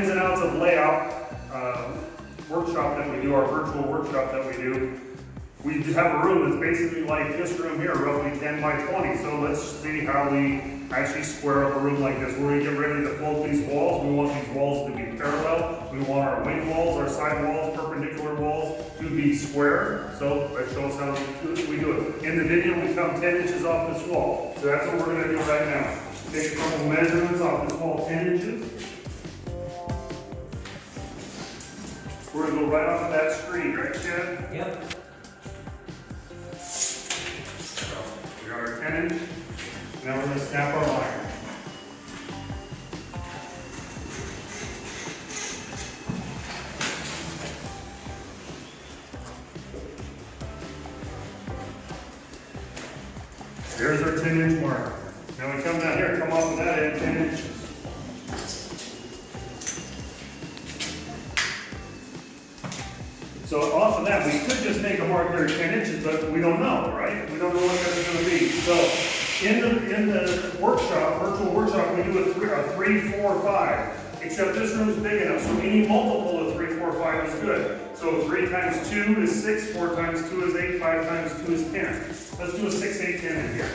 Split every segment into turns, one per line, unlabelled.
ins and outs of layout workshop that we do, our virtual workshop that we do. We have a room that's basically like this room here, roughly 10 by 20. So let's see how we actually square up a room like this. We're going to get ready to float these walls. We want these walls to be parallel. We want our wing walls, our side walls, perpendicular walls to be square. So let's show us how we do it. In the video, we come 10 inches off this wall. So that's what we're going to do right now. Take a couple measurements off this wall, 10 inches. We're going to go right off of that screen, right, Chad?
Yep.
So we got our 10 inch. Now we're going to snap our line. There's our 10-inch mark. Now we come down here, come off of that end 10 inches. So off of that, we could just make a mark here at 10 inches, but we don't know, right? We don't know what that's going to be. So in the workshop, virtual workshop, we do a 3, 4, 5. Except this room's big enough, so any multiple of 3, 4, 5 is good. So 3 times 2 is 6, 4 times 2 is 8, 5 times 2 is 10. Let's do a 6, 8, 10 in here.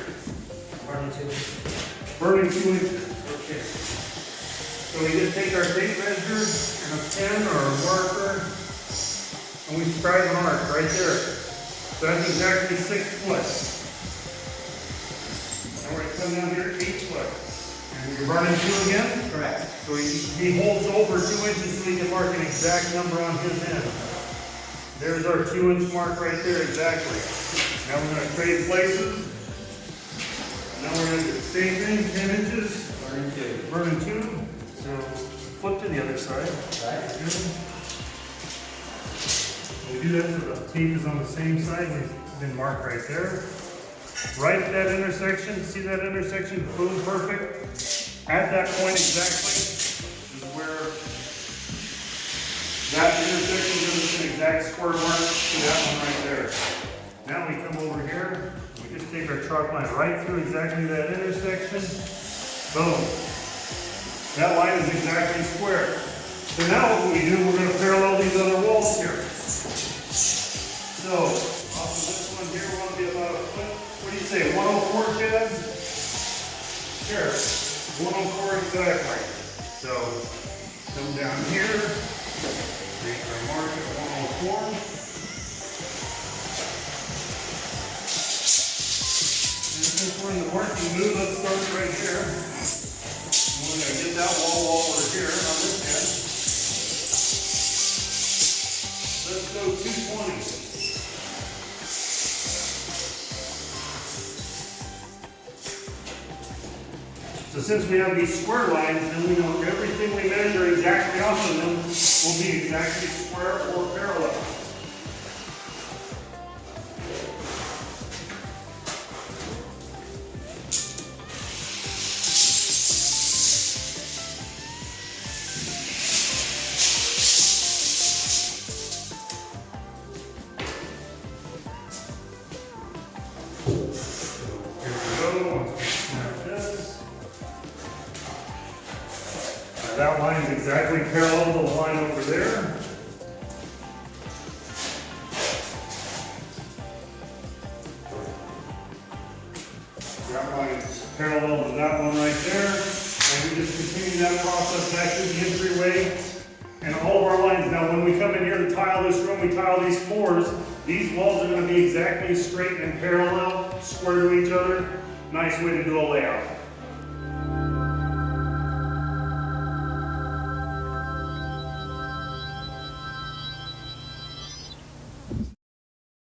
Burning 2.
Burning 2 inches. Okay. So we just take our tape measure and a pen or a marker, and we scribe an arc right there. So that's exactly 6 foot. And we're going to come down here 8 foot. And you're burning 2 again?
Correct.
So he holds over 2 inches so he can mark an exact number on his end. There's our 2-inch mark right there, exactly. Now we're going to trade places. Now we're going to do the same thing, 10 inches.
Burning 2.
Burning 2. So flip to the other side.
Right.
Good. We do that so the tape is on the same side. We've been marked right there. Right at that intersection, see that intersection? Boom, perfect. At that point exactly is where that intersection gives us an exact square mark to that one right there. Now we come over here, we just take our chalk line right through exactly that intersection. Boom. That line is exactly square. So now what we do, we're going to parallel these other walls here. So, off of this one here, we want to be about a foot. What do you say, 104, Chad? Sure, 104 exactly. So, come down here, make our mark at 104. And since we're in the working mood, let's start right here. We're going to get that wall while we're here on this end. Let's go 220. So since we have these square lines, then we know everything we measure exactly off of them will be exactly square or parallel. That line is exactly parallel to the line over there. That line is parallel to that one right there. And we just continue that process back to the entryway. And all of our lines, now when we come in here to tile this room, we tile these floors. These walls are going to be exactly straight and parallel, square to each other. Nice way to do a layout.